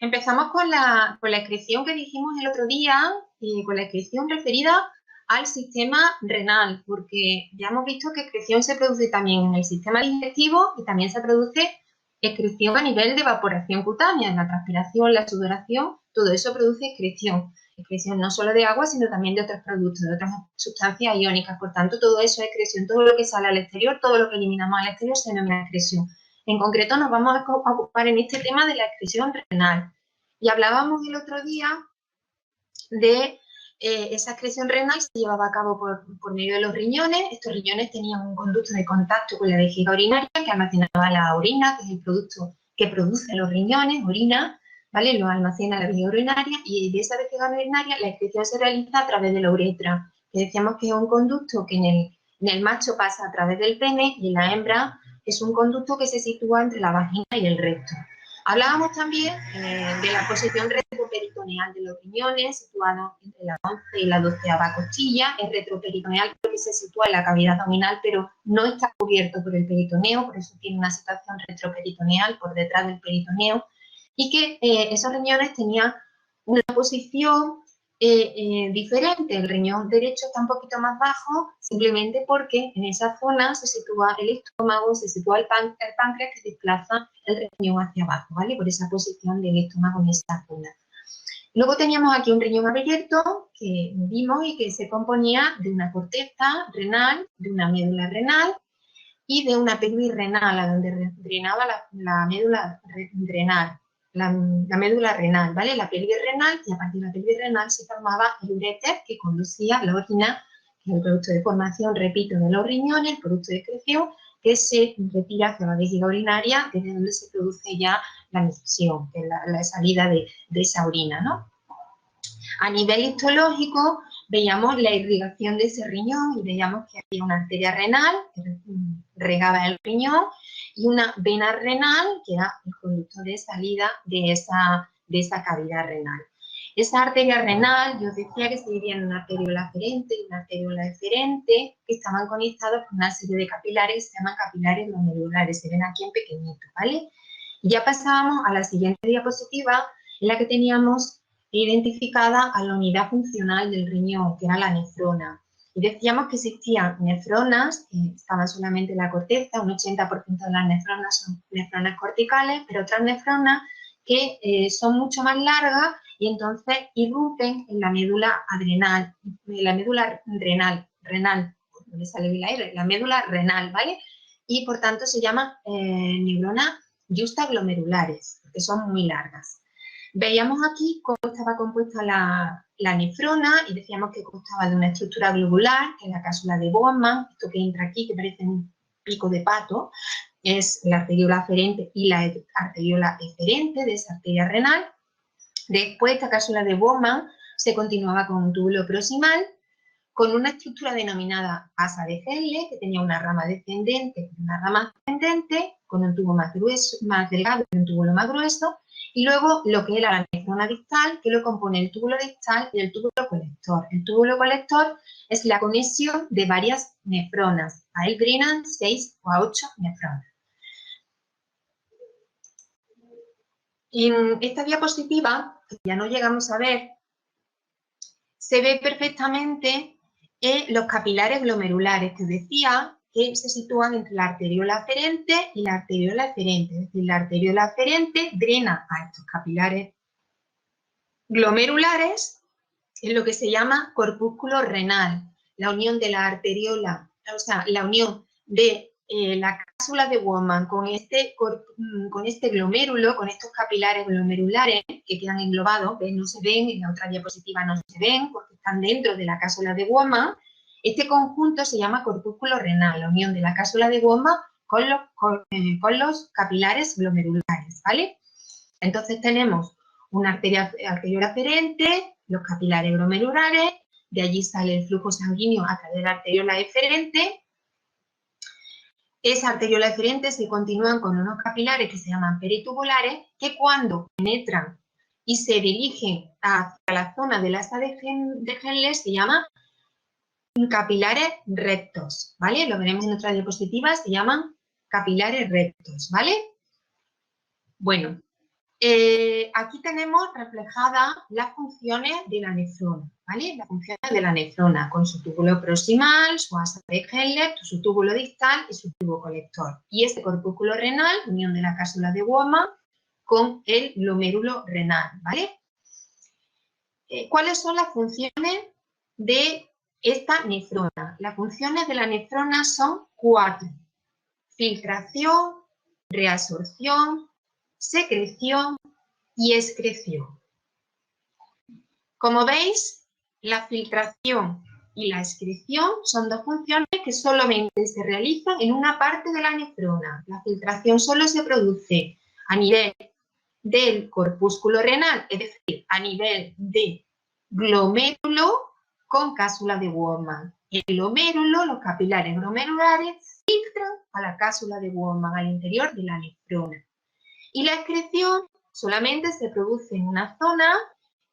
Empezamos con la excreción que dijimos el otro día, con la excreción referida al sistema renal, porque ya hemos visto que excreción se produce también en el sistema digestivo y también se produce excreción a nivel de evaporación cutánea, en la transpiración, la sudoración, todo eso produce excreción. Excreción no solo de agua, sino también de otros productos, de otras sustancias iónicas. Por tanto, todo eso es excreción, todo lo que sale al exterior, todo lo que eliminamos al exterior se denomina excreción. En concreto nos vamos a ocupar en este tema de la excreción renal. Y hablábamos el otro día de esa excreción renal se llevaba a cabo por medio de los riñones. Estos riñones tenían un conducto de contacto con la vejiga urinaria que almacenaba la orina, que es el producto que producen los riñones, orina, ¿vale? Lo almacena la vejiga urinaria y de esa vejiga urinaria la excreción se realiza a través de la uretra, que decíamos que es un conducto que en el macho pasa a través del pene y en la hembra es un conducto que se sitúa entre la vagina y el recto. Hablábamos también de la posición retroperitoneal de los riñones, situado entre la 11 y la 12ª costilla. Es retroperitoneal porque se sitúa en la cavidad abdominal, pero no está cubierto por el peritoneo, por eso tiene una situación retroperitoneal por detrás del peritoneo, y que esos riñones tenían una posición diferente. El riñón derecho está un poquito más bajo, simplemente porque en esa zona se sitúa el estómago, se sitúa el páncreas que desplaza el riñón hacia abajo, ¿vale? Por esa posición del estómago en esa zona. Luego teníamos aquí un riñón abierto que vimos y que se componía de una corteza renal, de una médula renal y de una pelvis renal, a donde drenaba la médula renal. La médula renal, ¿vale? La pelvis renal, y a partir de la pelvis renal se formaba el uréter que conducía la orina, que es el producto de formación, repito, de los riñones, el producto de excreción, que se retira hacia la vejiga urinaria, desde donde se produce ya la micción, que es la salida de esa orina, ¿no? A nivel histológico, veíamos la irrigación de ese riñón y veíamos que había una arteria renal que regaba el riñón y una vena renal que era el conducto de salida de esa cavidad renal. Esa arteria renal, yo os decía que se dividía en una arteriola aferente y una arteriola eferente, que estaban conectados con una serie de capilares que se llaman capilares glomerulares, se ven aquí en pequeñito, ¿vale? Y ya pasábamos a la siguiente diapositiva, en la que teníamos identificada a la unidad funcional del riñón, que era la nefrona. Y decíamos que existían nefronas, que estaban solamente en la corteza, un 80% de las nefronas son nefronas corticales, pero otras nefronas que son mucho más largas y entonces irrumpen en la médula adrenal, la médula renal, no me sale bien la R, la médula renal, ¿vale? Y por tanto se llaman neuronas justaglomerulares, porque son muy largas. Veíamos aquí cómo estaba compuesta la nefrona y decíamos que constaba de una estructura globular, que es la cápsula de Bowman, esto que entra aquí, que parece un pico de pato, es la arteriola aferente y la arteriola eferente de esa arteria renal. Después, esta cápsula de Bowman se continuaba con un túbulo proximal, con una estructura denominada asa de Henle, que tenía una rama descendente y una rama ascendente, con un tubo más grueso, más delgado y un túbulo más grueso, y luego lo que era la nefrona distal, que lo compone el túbulo distal y el túbulo colector. El túbulo colector es la conexión de varias nefronas. A él drenan 6 o 8 nefronas. En esta diapositiva, que ya no llegamos a ver, se ve perfectamente los capilares glomerulares, que decía que se sitúan entre la arteriola aferente y la arteriola eferente. Es decir, la arteriola aferente drena a estos capilares glomerulares en lo que se llama corpúsculo renal, la unión de la arteriola, o sea, la unión de la cápsula de Bowman con este glomérulo, con estos capilares glomerulares que quedan englobados, ¿ves? No se ven, en la otra diapositiva no se ven porque están dentro de la cápsula de Bowman. Este conjunto se llama corpúsculo renal, la unión de la cápsula de Bowman con los capilares glomerulares, ¿vale? Entonces tenemos una arteriola aferente, los capilares glomerulares, de allí sale el flujo sanguíneo a través de la arteriola eferente. Esa arteriola eferente se continúan con unos capilares que se llaman peritubulares, que cuando penetran y se dirigen hacia la zona del asa de Henle se llaman capilares rectos, ¿vale? Lo veremos en otra diapositiva, se llaman capilares rectos, ¿vale? Bueno, Aquí tenemos reflejadas las funciones de la nefrona, ¿vale? Las funciones de la nefrona con su túbulo proximal, su asa de Henle, su túbulo distal y su tubo colector. Y este corpúsculo renal, unión de la cápsula de Bowman con el glomérulo renal, ¿vale? ¿Cuáles son las funciones de esta nefrona? Las funciones de la nefrona son 4. Filtración, reabsorción, secreción y excreción. Como veis, la filtración y la excreción son dos funciones que solamente se realizan en una parte de la nefrona. La filtración solo se produce a nivel del corpúsculo renal, es decir, a nivel de glomérulo con cápsula de Bowman. El glomérulo, los capilares glomerulares, filtran a la cápsula de Bowman al interior de la nefrona. Y la excreción solamente se produce en una zona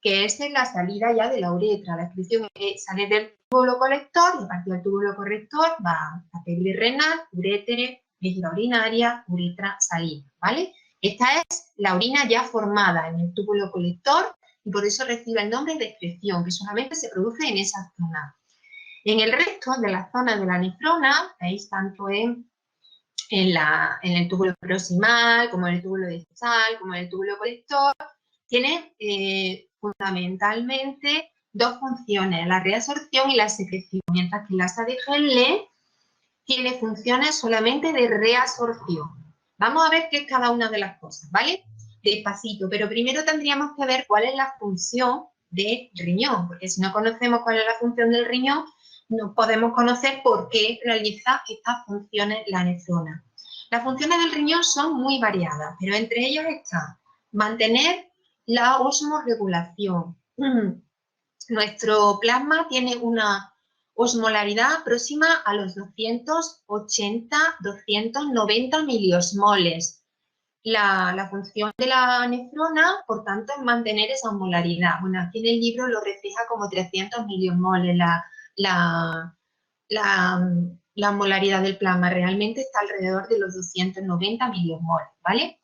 que es en la salida ya de la uretra. La excreción sale del túbulo colector y a partir del túbulo colector va a pelvis renal, urétere, vejiga urinaria, uretra, saliva, ¿vale? Esta es la orina ya formada en el túbulo colector y por eso recibe el nombre de excreción, que solamente se produce en esa zona. En el resto de las zonas de la nefrona, veis tanto en el túbulo proximal, como en el túbulo distal, como en el túbulo colector, tiene fundamentalmente dos funciones, la reabsorción y la secreción, mientras que la asa de Henle tiene funciones solamente de reabsorción. Vamos a ver qué es cada una de las cosas, ¿vale? Despacito, pero primero tendríamos que ver cuál es la función del riñón, porque si no conocemos cuál es la función del riñón, no podemos conocer por qué realiza estas funciones la nefrona. Las funciones del riñón son muy variadas, pero entre ellas está mantener la osmorregulación. Nuestro plasma tiene una osmolaridad próxima a los 280-290 miliosmoles. La función de la nefrona, por tanto, es mantener esa osmolaridad. Bueno, aquí en el libro lo refleja como 300 miliosmoles la molaridad del plasma. Realmente está alrededor de los 290 miliosmoles, ¿vale?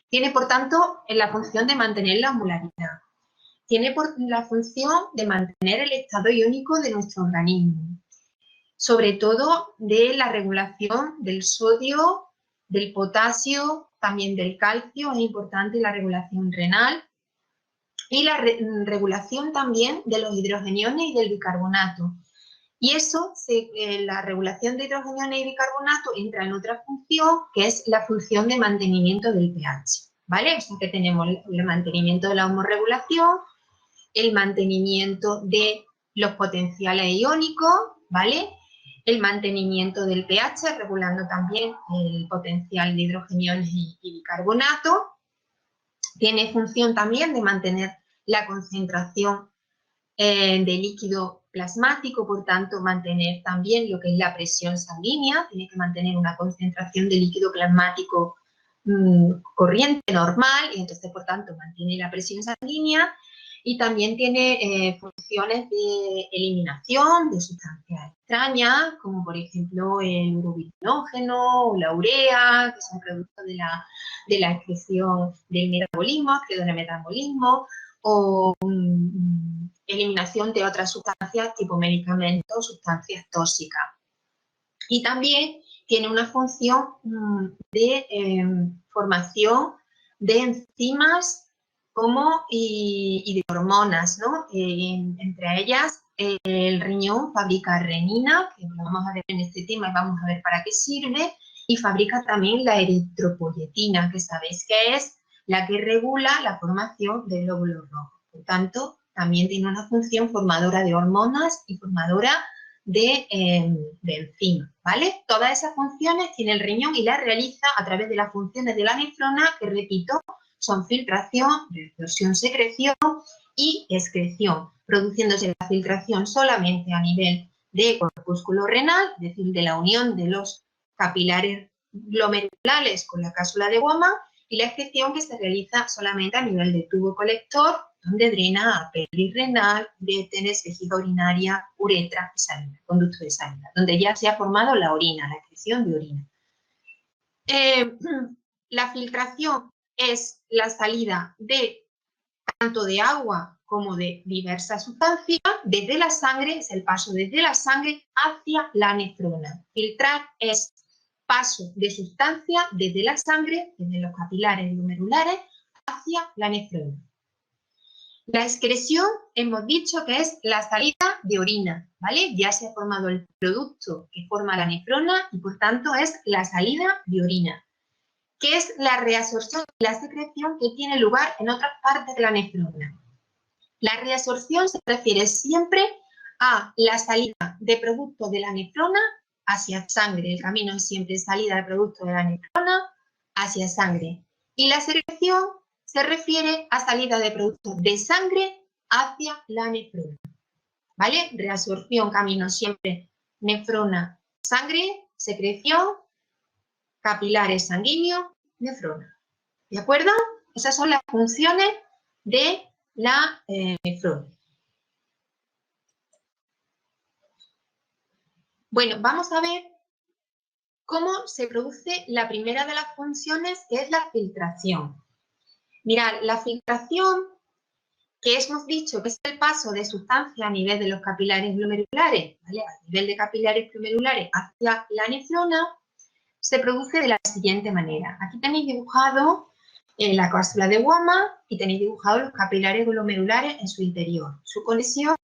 Tiene, por tanto, la función de mantener la osmolaridad. Tiene la función de mantener el estado iónico de nuestro organismo, sobre todo de la regulación del sodio, del potasio, también del calcio, es importante la regulación renal y la regulación también de los hidrogeniones y del bicarbonato. Y eso, la regulación de hidrogeniones y bicarbonato entra en otra función, que es la función de mantenimiento del pH, ¿vale? O sea que tenemos el mantenimiento de la osmorregulación, el mantenimiento de los potenciales iónicos, ¿vale? El mantenimiento del pH, regulando también el potencial de hidrogeniones y bicarbonato. Tiene función también de mantener la concentración de líquido plasmático, por tanto, mantener también lo que es la presión sanguínea, tiene que mantener una concentración de líquido plasmático corriente, normal, y entonces, por tanto, mantiene la presión sanguínea. Y también tiene funciones de eliminación de sustancias extrañas, como por ejemplo el urobitinógeno o la urea, que son productos de la excreción del metabolismo, del metabolismo, o eliminación de otras sustancias tipo medicamentos, sustancias tóxicas. Y también tiene una función de formación de enzimas y de hormonas, ¿no? Entre ellas, el riñón fabrica renina, que lo vamos a ver en este tema y vamos a ver para qué sirve, y fabrica también la eritropoyetina, que sabéis que es la que regula la formación de glóbulos rojos. Por tanto, también tiene una función formadora de hormonas y formadora de enzimas, ¿vale? Todas esas funciones tiene el riñón y las realiza a través de las funciones de la nefrona, que repito, son filtración, reabsorción, secreción y excreción, produciéndose la filtración solamente a nivel de corpúsculo renal, es decir, de la unión de los capilares glomerulares con la cápsula de Bowman, y la excreción que se realiza solamente a nivel de tubo colector, donde drena a pelvis renal, uréteres, vejiga urinaria, uretra y saliva, conducto de saliva, donde ya se ha formado la orina, la excreción de orina. La filtración es la salida de tanto de agua como de diversas sustancias desde la sangre, es el paso desde la sangre hacia la nefrona. Filtrar es paso de sustancia desde la sangre, desde los capilares glomerulares, hacia la nefrona. La excreción hemos dicho que es la salida de orina, ¿vale? Ya se ha formado el producto que forma la nefrona y por tanto es la salida de orina, que es la reabsorción y la secreción que tiene lugar en otras partes de la nefrona. La reabsorción se refiere siempre a la salida de productos de la nefrona hacia sangre. El camino es siempre salida de productos de la nefrona hacia sangre. Y la secreción se refiere a salida de productos de sangre hacia la nefrona. ¿Vale? Reabsorción, camino siempre nefrona, sangre, secreción, capilares sanguíneos, nefrona. ¿De acuerdo? Esas son las funciones de la nefrona. Bueno, vamos a ver cómo se produce la primera de las funciones, que es la filtración. Mirad, la filtración, que hemos dicho que es el paso de sustancia a nivel de los capilares glomerulares, ¿vale? A nivel de capilares glomerulares hacia la nefrona, se produce de la siguiente manera. Aquí tenéis dibujado la cápsula de Wama y tenéis dibujados los capilares glomerulares en su interior. Su conexión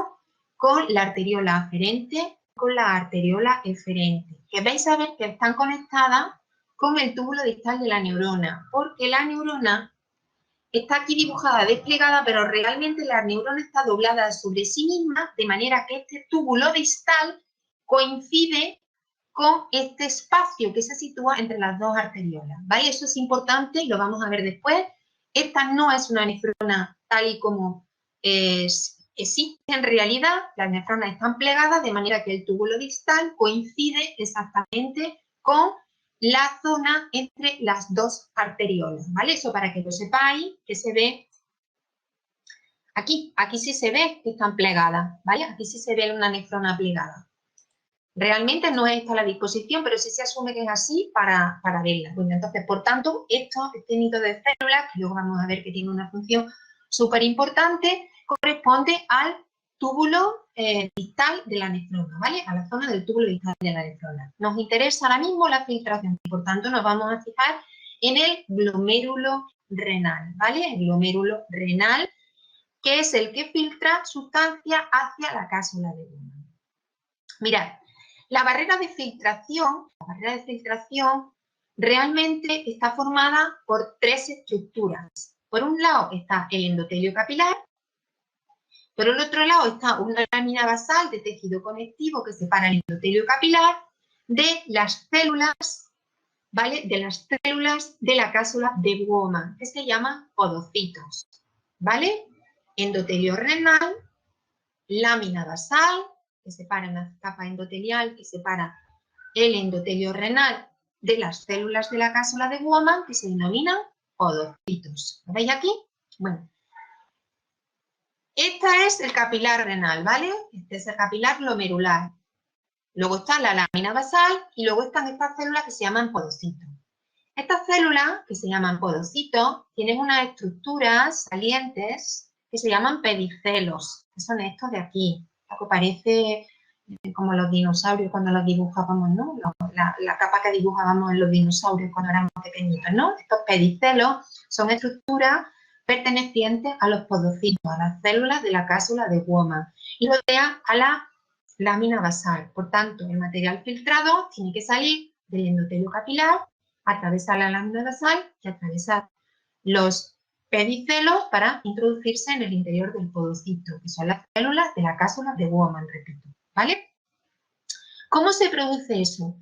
con la arteriola aferente, con la arteriola eferente, que vais a ver que están conectadas con el túbulo distal de la neurona, porque la neurona está aquí dibujada, desplegada, pero realmente la neurona está doblada sobre sí misma, de manera que este túbulo distal coincide con este espacio que se sitúa entre las dos arteriolas, ¿vale? Eso es importante y lo vamos a ver después. Esta no es una nefrona tal y como existe en realidad. Las nefronas están plegadas de manera que el túbulo distal coincide exactamente con la zona entre las dos arteriolas, ¿vale? Eso para que lo sepáis, que se ve aquí sí se ve que están plegadas, ¿vale? Aquí sí se ve una nefrona plegada. Realmente no es esta la disposición, pero sí se asume que es así para verla. Bueno, entonces, por tanto, este nido de células, que luego vamos a ver que tiene una función súper importante, corresponde al túbulo distal de la nefrona, ¿vale? A la zona del túbulo distal de la nefrona. Nos interesa ahora mismo la filtración, y por tanto nos vamos a fijar en el glomérulo renal, ¿vale? El glomérulo renal, que es el que filtra sustancia hacia la cápsula de Bowman. Mirad, la barrera de filtración realmente está formada por tres estructuras. Por un lado está el endotelio capilar, por el otro lado está una lámina basal de tejido conectivo que separa el endotelio capilar de las células, ¿vale? De las células de la cápsula de Bowman, que se llaman podocitos, ¿vale? Endotelio renal, lámina basal, que separa una capa endotelial que separa el endotelio renal de las células de la cápsula de Bowman, que se denominan podocitos. ¿Lo veis aquí? Bueno, este es el capilar renal, ¿vale? Este es el capilar glomerular. Luego está la lámina basal y luego están estas células que se llaman podocitos. Estas células, que se llaman podocitos, tienen unas estructuras salientes que se llaman pedicelos, que son estos de aquí, lo que parece como los dinosaurios cuando los dibujábamos, ¿no? La capa que dibujábamos en los dinosaurios cuando éramos pequeñitos, ¿no? Estos pedicelos son estructuras pertenecientes a los podocitos, a las células de la cápsula de Bowman, y rodean a la lámina basal. Por tanto, el material filtrado tiene que salir del endotelio capilar, atravesar la lámina basal y atravesar los pedicelos para introducirse en el interior del podocito, que son las células de la cápsula de Bowman, repito, ¿vale? ¿Cómo se produce eso?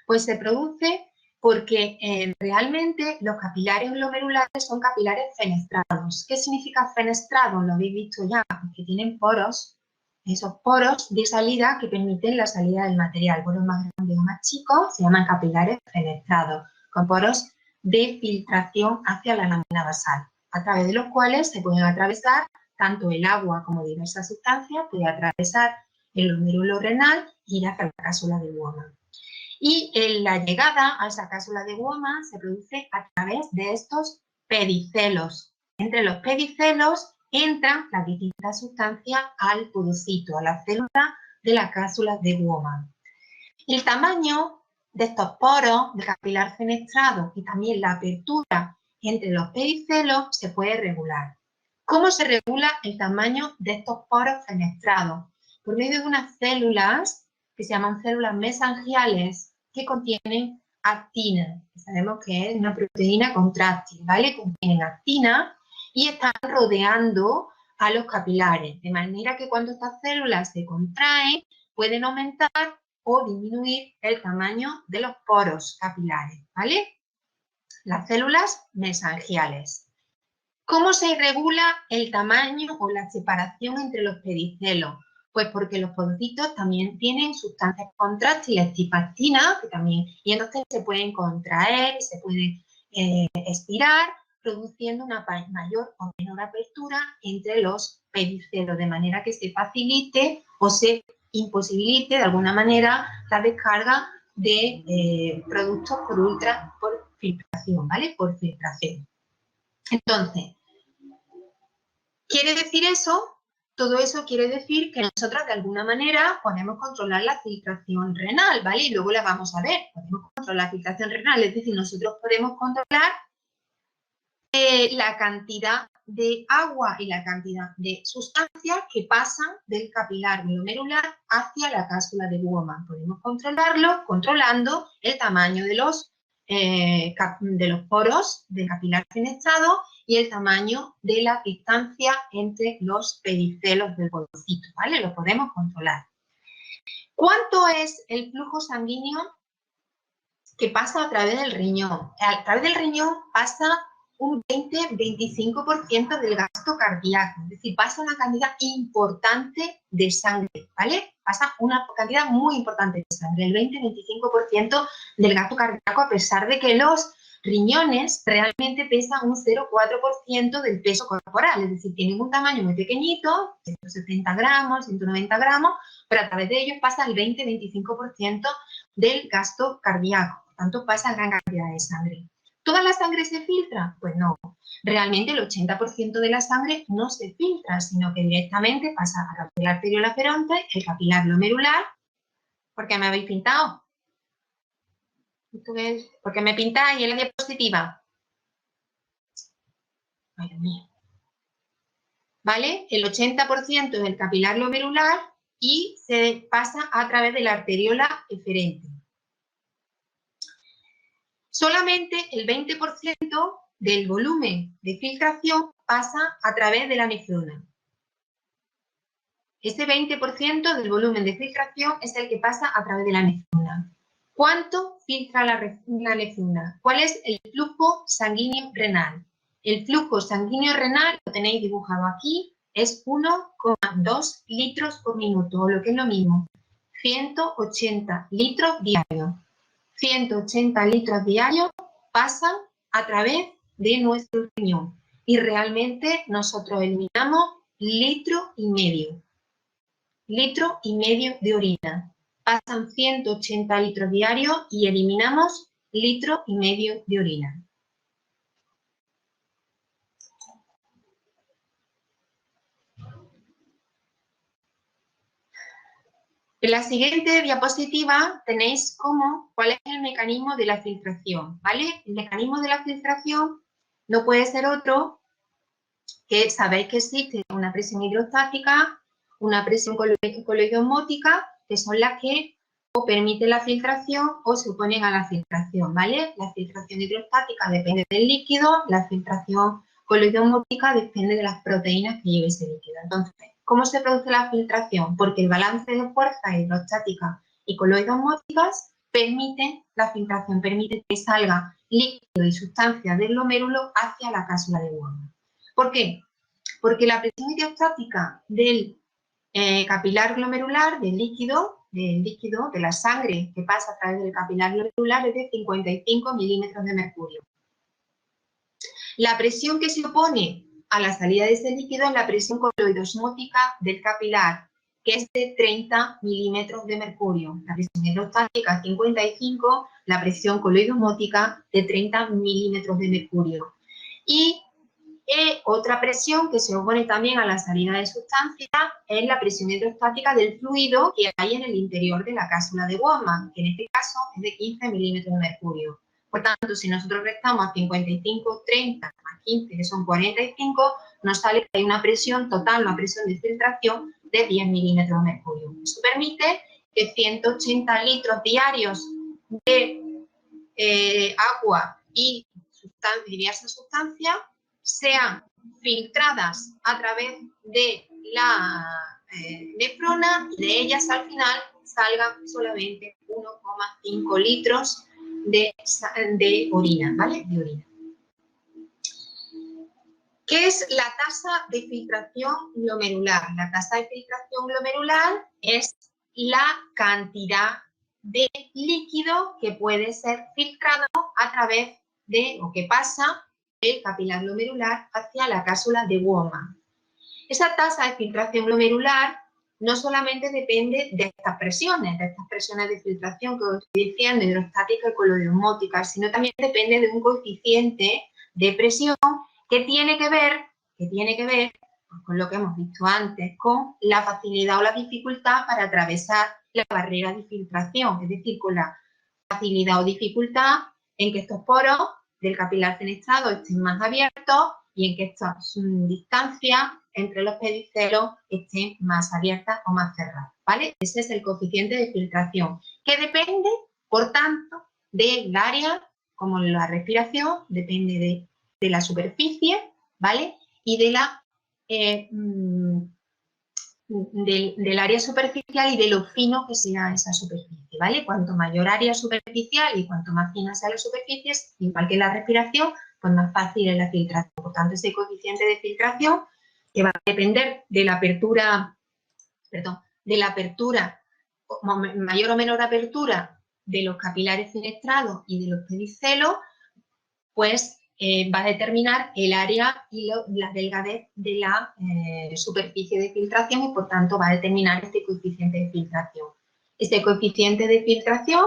Pues se produce porque realmente los capilares glomerulares son capilares fenestrados. ¿Qué significa fenestrado? Lo habéis visto ya, que tienen poros, esos poros de salida que permiten la salida del material. Poros más grandes o más chicos se llaman capilares fenestrados, con poros de filtración hacia la lámina basal, a través de los cuales se pueden atravesar tanto el agua como diversas sustancias, puede atravesar el glomérulo renal y ir hacia la cápsula de Bowman. Y la llegada a esa cápsula de Bowman se produce a través de estos pedicelos. Entre los pedicelos entran las distintas sustancias al podocito, a la célula de la cápsula de Bowman. El tamaño de estos poros de capilar fenestrado y también la apertura entre los pedicelos se puede regular. ¿Cómo se regula el tamaño de estos poros fenestrados? Por medio de unas células que se llaman células mesangiales que contienen actina. Sabemos que es una proteína contráctil, ¿vale? Contienen actina y están rodeando a los capilares, de manera que cuando estas células se contraen pueden aumentar o disminuir el tamaño de los poros capilares, ¿vale? Las células mesangiales. ¿Cómo se regula el tamaño o la separación entre los pedicelos? Pues porque los podocitos también tienen sustancias contráctiles tipo actina, que también, y entonces se pueden contraer, se pueden estirar, produciendo una mayor o menor apertura entre los pedicelos, de manera que se facilite o se imposibilite de alguna manera la descarga de productos por filtración, ¿vale? Por filtración. Entonces, ¿quiere decir eso? Todo eso quiere decir que nosotros de alguna manera podemos controlar la filtración renal, ¿vale? Y luego la vamos a ver. Podemos controlar la filtración renal, es decir, nosotros podemos controlar la cantidad de agua y la cantidad de sustancias que pasan del capilar glomerular hacia la cápsula de Bowman. Podemos controlarlo controlando el tamaño de los poros del capilar fenestrado y el tamaño de la distancia entre los pedicelos del podocito, ¿vale? Lo podemos controlar. ¿Cuánto es el flujo sanguíneo que pasa a través del riñón? A través del riñón pasa un 20-25% del gasto cardíaco, es decir, pasa una cantidad importante de sangre, ¿vale? Pasa una cantidad muy importante de sangre, el 20-25% del gasto cardíaco, a pesar de que los riñones realmente pesan un 0,4% del peso corporal, es decir, tienen un tamaño muy pequeñito, 170 gramos, 190 gramos, pero a través de ellos pasa el 20-25% del gasto cardíaco, por tanto pasa gran cantidad de sangre. ¿Toda la sangre se filtra? Pues no. Realmente el 80% de la sangre no se filtra, sino que directamente pasa a la arteria arteriola-feronte, el capilar glomerular. ¿Por qué me habéis pintado? ¿Por qué me pintáis en la diapositiva? Ay, Dios mío. ¿Vale? El 80% es el capilar glomerular y se pasa a través de la arteriola eferente. Solamente el 20% del volumen de filtración pasa a través de la nefrona. Ese 20% del volumen de filtración es el que pasa a través de la nefrona. ¿Cuánto filtra la nefrona? ¿Cuál es el flujo sanguíneo renal? El flujo sanguíneo renal, lo tenéis dibujado aquí, es 1,2 litros por minuto, o lo que es lo mismo, 180 litros diarios. 180 litros diarios pasan a través de nuestro riñón y realmente nosotros eliminamos litro y medio de orina. Pasan 180 litros diarios y eliminamos litro y medio de orina. En la siguiente diapositiva tenéis cuál es el mecanismo de la filtración, ¿vale? El mecanismo de la filtración no puede ser otro que sabéis que existe una presión hidrostática, una presión coloidosmótica, que son las que o permiten la filtración o se oponen a la filtración, ¿vale? La filtración hidrostática depende del líquido, la filtración coloidosmótica depende de las proteínas que lleve ese líquido. Entonces, ¿cómo se produce la filtración? Porque el balance de fuerzas hidrostáticas y coloidosmóticas permite la filtración, permite que salga líquido y sustancia del glomérulo hacia la cápsula de Bowman. ¿Por qué? Porque la presión hidrostática del capilar glomerular, del líquido, de la sangre que pasa a través del capilar glomerular, es de 55 milímetros de mercurio. La presión que se opone a la salida de ese líquido es la presión coloidosmótica del capilar, que es de 30 milímetros de mercurio. La presión hidrostática 55, la presión coloidosmótica de 30 milímetros de mercurio. Y otra presión que se opone también a la salida de sustancia es la presión hidrostática del fluido que hay en el interior de la cápsula de Bowman, que en este caso es de 15 milímetros de mercurio. Por tanto, si nosotros restamos a 55, 30 más 15, que son 45, nos sale que hay una presión total, una presión de filtración de 10 milímetros de mercurio. Eso permite que 180 litros diarios de agua y diversas sustancias sean filtradas a través de la nefrona y de ellas al final salgan solamente 1,5 litros de orina, ¿vale? De orina. ¿Qué es la tasa de filtración glomerular? La tasa de filtración glomerular es la cantidad de líquido que puede ser filtrado a través de, o que pasa del capilar glomerular hacia la cápsula de Bowman. Esa tasa de filtración glomerular no solamente depende de estas presiones de filtración que os estoy diciendo, hidrostática y colodiosmótica, sino también depende de un coeficiente de presión que tiene que ver con lo que hemos visto antes, con la facilidad o la dificultad para atravesar la barrera de filtración, es decir, con la facilidad o dificultad en que estos poros del capilar fenestrado estén más abiertos y en que estas distancias entre los pedicelos estén más abiertas o más cerradas, ¿vale? Ese es el coeficiente de filtración, que depende, por tanto, del área, como la respiración, depende de la superficie, ¿vale? Y de la del área superficial y de lo fino que sea esa superficie, ¿vale? Cuanto mayor área superficial y cuanto más fina sea la superficie, igual que la respiración, pues más fácil es la filtración. Por tanto, ese coeficiente de filtración que va a depender de la apertura, mayor o menor apertura de los capilares fenestrados y de los pedicelos, pues va a determinar el área y la delgadez de la superficie de filtración y, por tanto, va a determinar este coeficiente de filtración. Este coeficiente de filtración,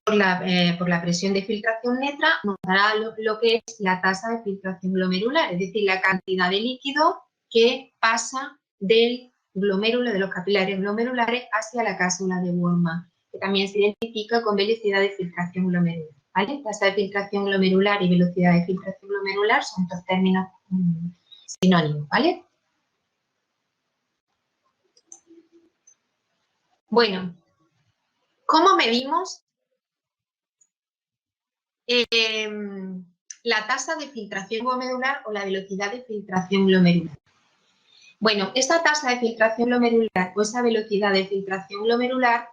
por la presión de filtración netra, nos dará lo que es la tasa de filtración glomerular, es decir, la cantidad de líquido que pasa del glomérulo, de los capilares glomerulares, hacia la cápsula de Bowman, que también se identifica con velocidad de filtración glomerular. ¿Vale? Tasa de filtración glomerular y velocidad de filtración glomerular son dos términos sinónimos, ¿vale? Bueno, ¿cómo medimos la tasa de filtración glomerular o la velocidad de filtración glomerular? Bueno, esta tasa de filtración glomerular o esa velocidad de filtración glomerular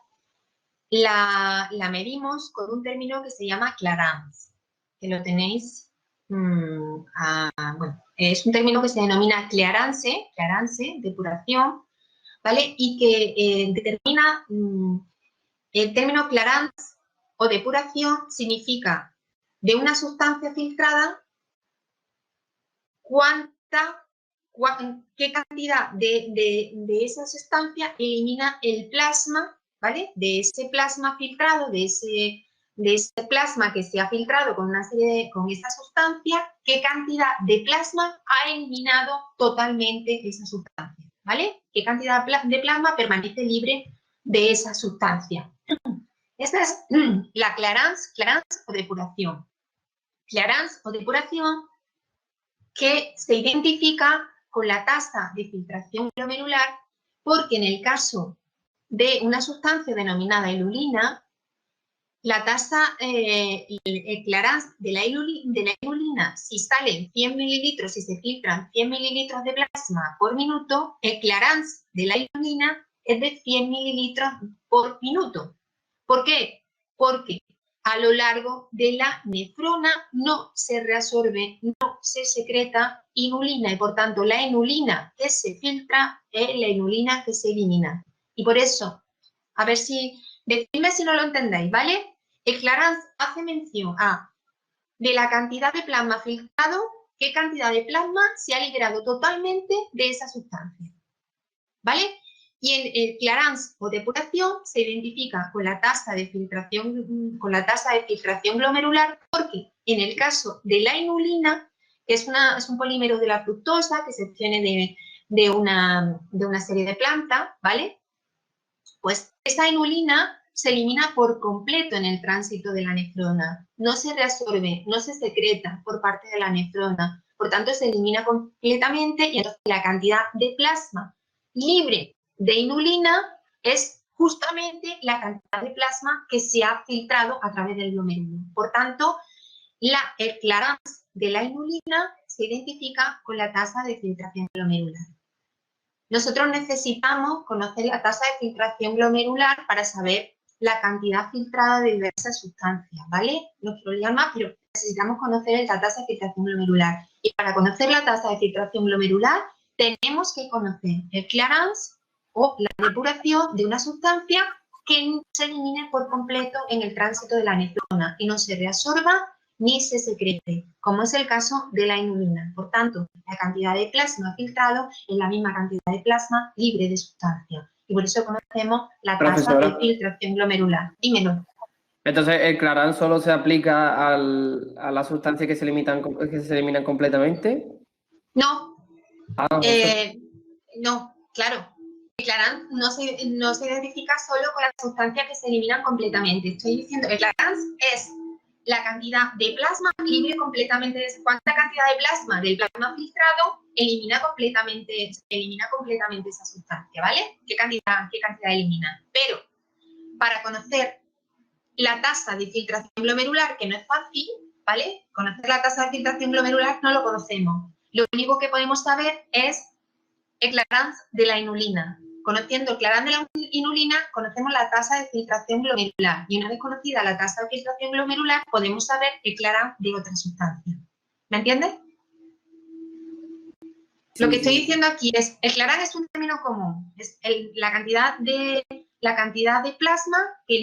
la medimos con un término que se llama clarance, que lo tenéis, bueno, es un término que se denomina clarance, depuración, ¿vale? Y que determina, el término clarance o depuración significa de una sustancia filtrada qué cantidad de esa sustancia elimina el plasma, ¿vale? De ese plasma filtrado, de ese plasma que se ha filtrado con esa sustancia, qué cantidad de plasma ha eliminado totalmente esa sustancia, ¿vale? Qué cantidad de plasma permanece libre de esa sustancia. Esta es la clarance o depuración. Clarance o depuración que se identifica con la tasa de filtración glomerular, porque en el caso de una sustancia denominada elulina, la tasa, el clarance de la elulina, si salen 100 mililitros, si se filtran 100 mililitros de plasma por minuto, el clarance de la elulina es de 100 mililitros por minuto. ¿Por qué? Porque a lo largo de la nefrona no se reabsorbe, no se secreta inulina y, por tanto, la inulina que se filtra es la inulina que se elimina. Y por eso, a ver si, decidme si no lo entendéis, ¿vale? El clarance hace mención de la cantidad de plasma filtrado, qué cantidad de plasma se ha liberado totalmente de esa sustancia, ¿vale? Y el clarance o depuración se identifica con la tasa de filtración glomerular, porque En el caso de la inulina, que es un polímero de la fructosa que se obtiene de una serie de plantas, ¿vale? Pues esa inulina se elimina por completo en el tránsito de la nefrona. No se reabsorbe, no se secreta por parte de la nefrona. Por tanto, se elimina completamente y entonces la cantidad de plasma libre de inulina es justamente la cantidad de plasma que se ha filtrado a través del glomérulo. Por tanto, el clearance de la inulina se identifica con la tasa de filtración glomerular. Nosotros necesitamos conocer la tasa de filtración glomerular para saber la cantidad filtrada de diversas sustancias, ¿vale? No es problema, pero necesitamos conocer la tasa de filtración glomerular. Y para conocer la tasa de filtración glomerular, tenemos que conocer el clearance o la depuración de una sustancia que se elimine por completo en el tránsito de la nefrona y no se reabsorba ni se secrete, como es el caso de la inulina. Por tanto, la cantidad de plasma filtrado es la misma cantidad de plasma libre de sustancia. Y por eso conocemos la tasa de filtración glomerular. Dímelo. Entonces, ¿el Clarán solo se aplica a las sustancias que se eliminan completamente? No. Ah, No, claro. El Clarance no se identifica solo con las sustancias que se eliminan completamente. Estoy diciendo que el Clarance es la cantidad de plasma libre completamente. ¿Cuánta cantidad de plasma del plasma filtrado elimina completamente esa sustancia, ¿vale? ¿Qué cantidad elimina? Pero para conocer la tasa de filtración glomerular, que no es fácil, ¿vale? Conocer la tasa de filtración glomerular no lo conocemos. Lo único que podemos saber es el clearance de la inulina. Conociendo el clearance de la inulina, conocemos la tasa de filtración glomerular. Y una vez conocida la tasa de filtración glomerular, podemos saber el clearance de otras sustancias. ¿Me entiendes? Sí, lo que estoy diciendo aquí es, el clearance es un término común. Es la cantidad de plasma que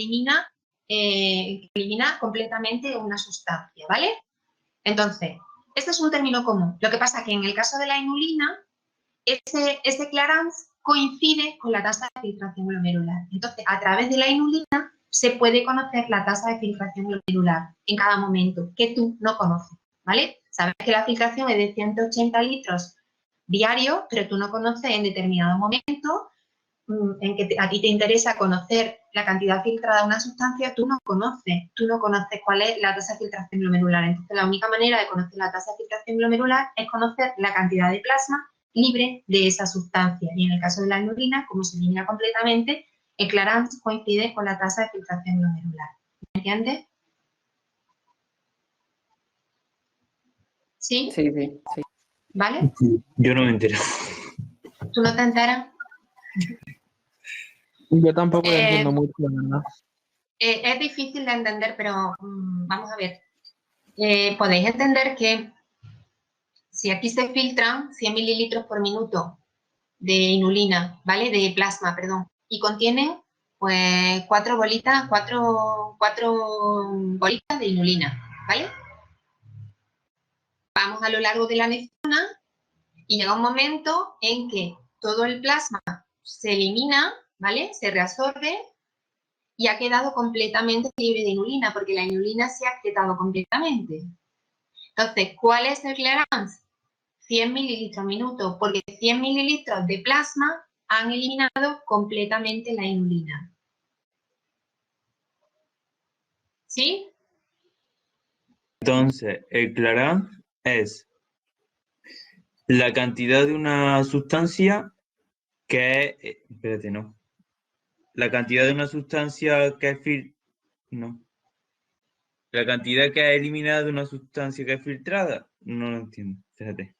elimina completamente una sustancia, ¿vale? Entonces, este es un término común. Lo que pasa es que en el caso de la inulina, ese clearance coincide con la tasa de filtración glomerular. Entonces, a través de la inulina se puede conocer la tasa de filtración glomerular en cada momento, que tú no conoces, ¿vale? Sabes que la filtración es de 180 litros diarios, pero tú no conoces en determinado momento en que a ti te interesa conocer la cantidad filtrada de una sustancia, tú no conoces cuál es la tasa de filtración glomerular. Entonces, la única manera de conocer la tasa de filtración glomerular es conocer la cantidad de plasma libre de esa sustancia. Y en el caso de la inulina, como se elimina completamente, el clearance coincide con la tasa de filtración glomerular. ¿Me entiendes? ¿Sí? Sí. ¿Vale? Yo no me entero. ¿Tú no te enteras? Yo tampoco lo entiendo mucho, la verdad. Es difícil de entender, pero vamos a ver. Podéis entender que si aquí se filtran 100 mililitros por minuto de inulina, ¿vale? De plasma, perdón, y contienen pues 4 bolitas de inulina, ¿vale? Vamos a lo largo de la nefrona y llega un momento en que todo el plasma se elimina, ¿vale? Se reabsorbe y ha quedado completamente libre de inulina, porque la inulina se ha excretado completamente. Entonces, ¿cuál es el clearance? 100 mililitros al minuto, porque 100 mililitros de plasma han eliminado completamente la inulina. ¿Sí? Entonces, el clearance es la cantidad de una sustancia que es... espérate, no. La cantidad de una sustancia que es no. La cantidad que ha eliminado de una sustancia que es filtrada. No lo entiendo. Espérate.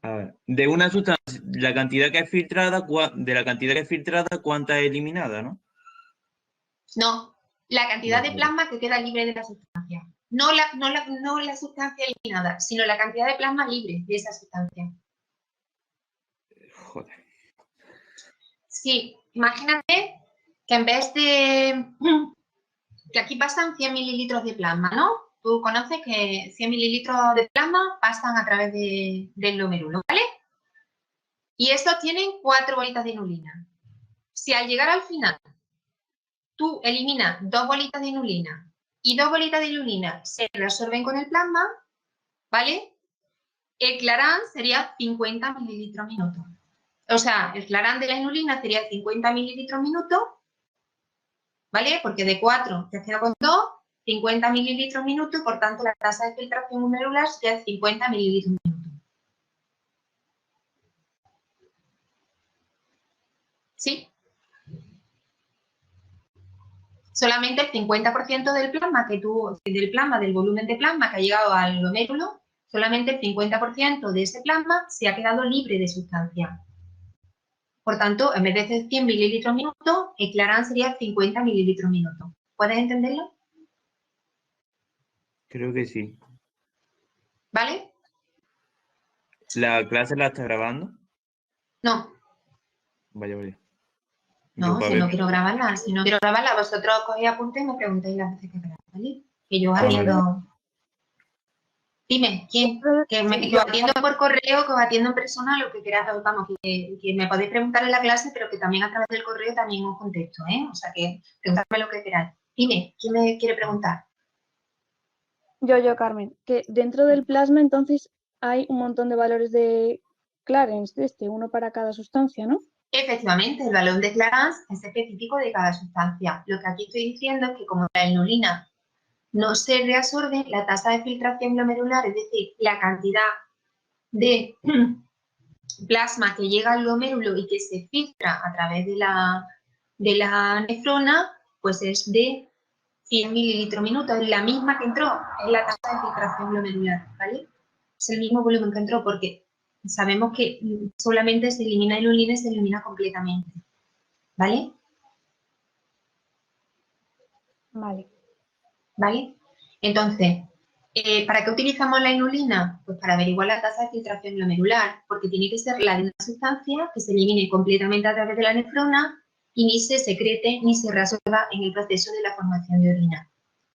A ver. De una sustancia, la cantidad que es filtrada, de la cantidad que es filtrada, ¿cuánta es eliminada, no? No, la cantidad de plasma que queda libre de la sustancia. No la sustancia eliminada, sino la cantidad de plasma libre de esa sustancia. Joder. Sí, imagínate que en vez de... que aquí pasan 100 mililitros de plasma, ¿no? Tú conoces que 100 mililitros de plasma pasan a través del glomérulo, ¿vale? Y estos tienen 4 bolitas de inulina. Si al llegar al final tú eliminas 2 bolitas de inulina y 2 bolitas de inulina se reabsorben con el plasma, ¿vale? El clarán sería 50 mililitros minuto. O sea, el clarán de la inulina sería 50 mililitros minuto, ¿vale? Porque de 4 te has quedado con 2, 50 mililitros minuto, por tanto la tasa de filtración glomerular sería 50 mililitros minuto. ¿Sí? Solamente el 50% del plasma del volumen de plasma que ha llegado al glomérulo, solamente el 50% de ese plasma se ha quedado libre de sustancia. Por tanto, en vez de ser 100 mililitros minuto, el clarán sería 50 mililitros minuto. ¿Puedes entenderlo? Creo que sí. ¿Vale? ¿La clase la está grabando? No. Vaya. No, si no quiero grabarla. Si no quiero grabarla, vosotros cogéis apuntes y me preguntáis las veces que queráis, ¿vale? Que yo atiendo... Dime, ¿quién? Que os atiendo por correo, que os atiendo en persona, lo que queráis, vamos, que me podéis preguntar en la clase, pero que también a través del correo también os contesto, ¿eh? O sea, que preguntadme lo que queráis. Dime, ¿quién me quiere preguntar? Yo, Carmen, que dentro del plasma entonces hay un montón de valores de Clarence, uno para cada sustancia, ¿no? Efectivamente, el valor de Clarence es específico de cada sustancia. Lo que aquí estoy diciendo es que como la inulina no se reabsorbe, la tasa de filtración glomerular, es decir, la cantidad de plasma que llega al glomérulo y que se filtra a través de la nefrona, pues es de 100 mililitros minuto, es la misma que entró, es la tasa de filtración glomerular, ¿vale? Es el mismo volumen que entró porque sabemos que solamente se elimina inulina y se elimina completamente, ¿vale? Vale. ¿Vale? Entonces, ¿para qué utilizamos la inulina? Pues para averiguar la tasa de filtración glomerular, porque tiene que ser la de una sustancia que se elimine completamente a través de la nefrona y ni se secrete ni se reabsorba en el proceso de la formación de orina,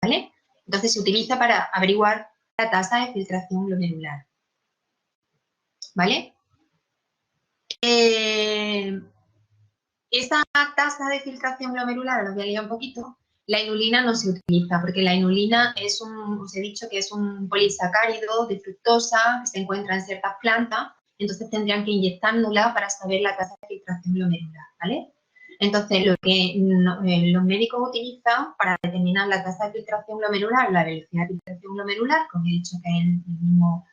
¿vale? Entonces se utiliza para averiguar la tasa de filtración glomerular, ¿vale? Esa tasa de filtración glomerular, os voy a liar un poquito. La inulina no se utiliza porque la inulina es os he dicho que es un polisacárido de fructosa que se encuentra en ciertas plantas, entonces tendrían que inyectárnosla para saber la tasa de filtración glomerular, ¿vale? Entonces, lo que los médicos utilizan para determinar la tasa de filtración glomerular, la velocidad de filtración glomerular, como he dicho que es el mismo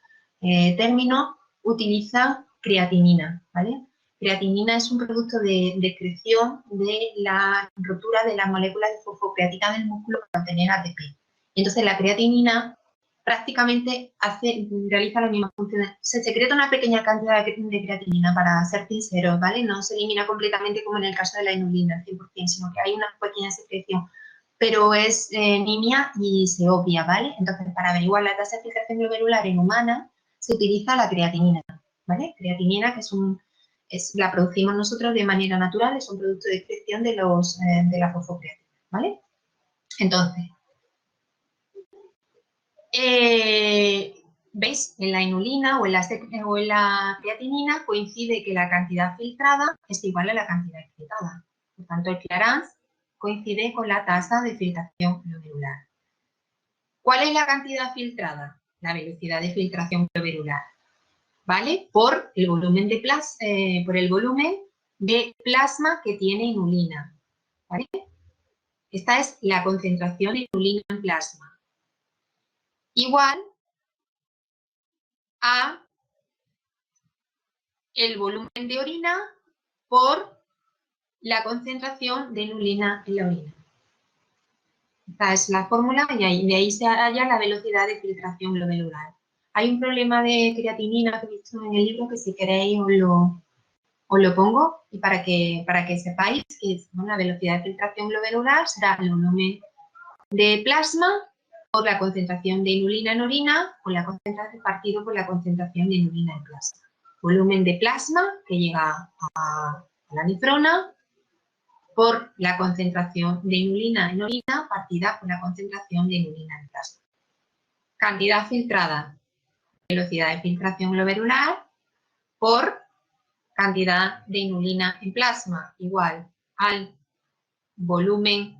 término, utilizan creatinina, ¿vale? Creatinina es un producto de excreción de la rotura de las moléculas de fosfocreatina del músculo para obtener ATP. Entonces, la creatinina prácticamente realiza las mismas funciones. Se secreta una pequeña cantidad de creatinina, para ser sinceros, ¿vale? No se elimina completamente como en el caso de la inulina, al 100%, sino que hay una pequeña secreción, pero es nimia y se obvia, ¿vale? Entonces, para averiguar la tasa de filtración glomerular en humana, se utiliza la creatinina, ¿vale? Creatinina, que la producimos nosotros de manera natural, es un producto de excreción de la fosfocreatina, ¿vale? Entonces, ¿veis? En la inulina o en la creatinina coincide que la cantidad filtrada es igual a la cantidad excretada. Por tanto, el Clarence coincide con la tasa de filtración glomerular. ¿Cuál es la cantidad filtrada? La velocidad de filtración glomerular, ¿vale? Por el volumen de plasma que tiene inulina, ¿vale? Esta es la concentración de inulina en plasma. Igual a el volumen de orina por la concentración de inulina en la orina. Esta es la fórmula y de ahí se halla la velocidad de filtración glomerular. Hay un problema de creatinina que he visto en el libro que si queréis os lo pongo y para que sepáis que la velocidad de filtración glomerular será el volumen de plasma por la concentración de inulina en orina o la concentración partido por la concentración de inulina en plasma. Volumen de plasma que llega a la nefrona por la concentración de inulina en orina partida por la concentración de inulina en plasma. Cantidad filtrada, velocidad de filtración glomerular por cantidad de inulina en plasma igual al volumen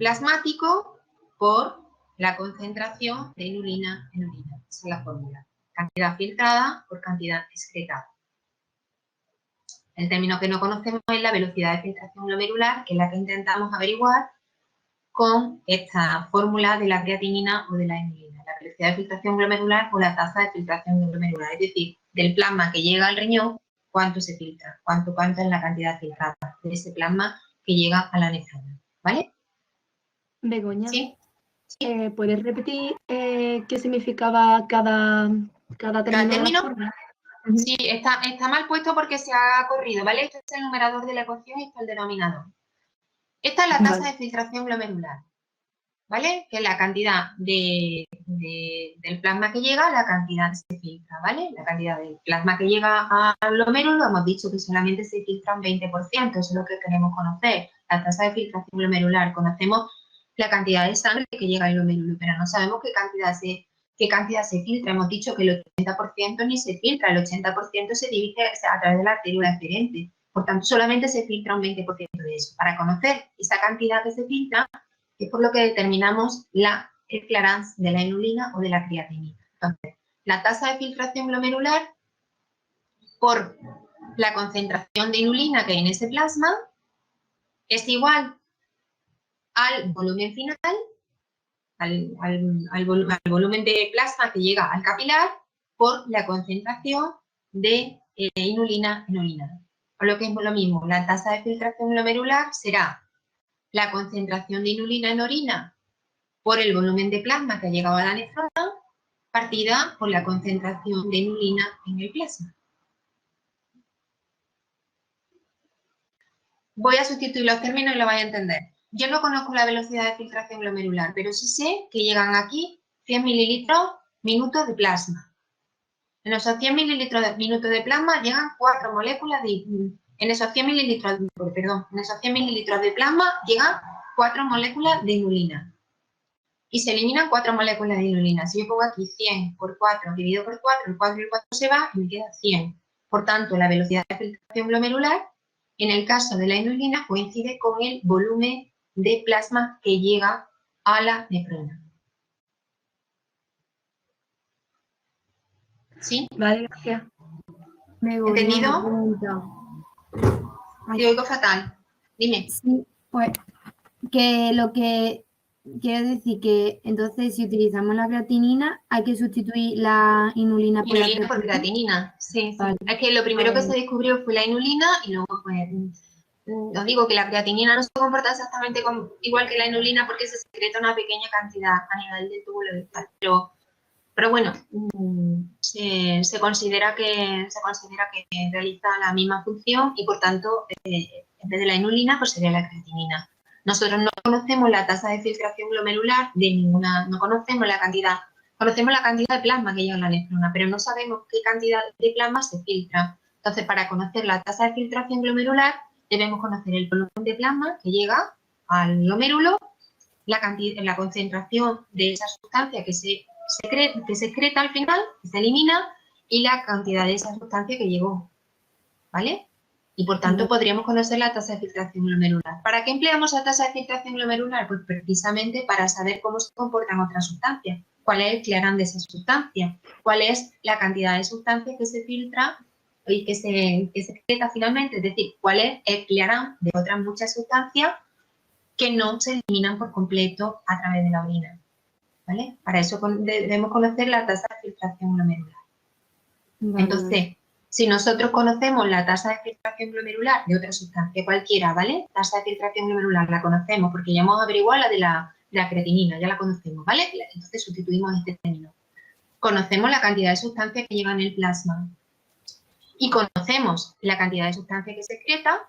plasmático por la concentración de inulina en orina. Esa es la fórmula. Cantidad filtrada por cantidad excretada. El término que no conocemos es la velocidad de filtración glomerular, que es la que intentamos averiguar con esta fórmula de la creatinina o de la inulina. La velocidad de filtración glomerular o la tasa de filtración glomerular, es decir, del plasma que llega al riñón, cuánto se filtra, cuánto es la cantidad filtrada de ese plasma que llega a la nefrona, ¿vale? Begoña, ¿Sí? ¿puedes repetir qué significaba cada término de término? la fórmula? Sí, está mal puesto porque se ha corrido, ¿vale? Este es el numerador de la ecuación y este es el denominador. Esta es la tasa de filtración glomerular, ¿vale? Que es la cantidad del plasma que llega, la cantidad que se filtra, ¿vale? La cantidad del plasma que llega al glomérulo, hemos dicho que solamente se filtra un 20%, eso es lo que queremos conocer, la tasa de filtración glomerular. Conocemos la cantidad de sangre que llega al glomérulo, pero no sabemos qué cantidad se filtra. Hemos dicho que el 80% ni se filtra, el 80% se dirige a través de la arteria eferente. Por tanto, solamente se filtra un 20% de eso. Para conocer esa cantidad que se filtra, es por lo que determinamos el clearance de la inulina o de la creatinina. Entonces, la tasa de filtración glomerular por la concentración de inulina que hay en ese plasma es igual al volumen final, al volumen de plasma que llega al capilar por la concentración de inulina en orina. O lo que es lo mismo, la tasa de filtración glomerular será la concentración de inulina en orina por el volumen de plasma que ha llegado a la nefrona, partida por la concentración de inulina en el plasma. Voy a sustituir los términos y lo vais a entender. Yo no conozco la velocidad de filtración glomerular, pero sí sé que llegan aquí 100 mililitros minutos de plasma. En esos 100 mililitros de minutos de plasma llegan 4 moléculas de... En esos 100 mililitros de plasma llegan 4 moléculas de inulina. Y se eliminan 4 moléculas de inulina. Si yo pongo aquí 100 por 4 dividido por 4, el 4 y el 4 se va y me queda 100. Por tanto, la velocidad de filtración glomerular, en el caso de la inulina, coincide con el volumen de plasma que llega a la nefrona. ¿Sí? Vale, gracias. ¿Entendido? Te oigo fatal. Dime. Sí, pues que lo que quiero decir que entonces si utilizamos la creatinina hay que sustituir la inulina por Inulina por creatinina, sí. Vale. Es que lo primero que se descubrió fue la inulina y luego pues os digo que la creatinina no se comporta exactamente igual que la inulina porque se secreta una pequeña cantidad a nivel del túbulo distal, pero bueno, se considera que realiza la misma función y por tanto en vez de la inulina pues sería la creatinina. Nosotros no conocemos la tasa de filtración glomerular de ninguna, no conocemos la cantidad, conocemos la cantidad de plasma que llega a la nefrona, pero no sabemos qué cantidad de plasma se filtra. Entonces, para conocer la tasa de filtración glomerular, debemos conocer el volumen de plasma que llega al glomérulo, la concentración de esa sustancia que se excreta al final, que se elimina, y la cantidad de esa sustancia que llegó, ¿vale? Y por tanto podríamos conocer la tasa de filtración glomerular. ¿Para qué empleamos la tasa de filtración glomerular? Pues precisamente para saber cómo se comportan otras sustancias. ¿Cuál es el clearance de esa sustancia? ¿Cuál es la cantidad de sustancia que se filtra y que se excreta finalmente? Es decir, ¿cuál es el clearance de otras muchas sustancias que no se eliminan por completo a través de la orina? ¿Vale? Para eso debemos conocer la tasa de filtración glomerular. Vale. Entonces, si nosotros conocemos la tasa de filtración glomerular de otra sustancia cualquiera, ¿vale? Tasa de filtración glomerular la conocemos porque ya hemos averiguado la de la creatinina, ya la conocemos, ¿vale? Entonces sustituimos este término. Conocemos la cantidad de sustancia que llega en el plasma y conocemos la cantidad de sustancia que se excreta,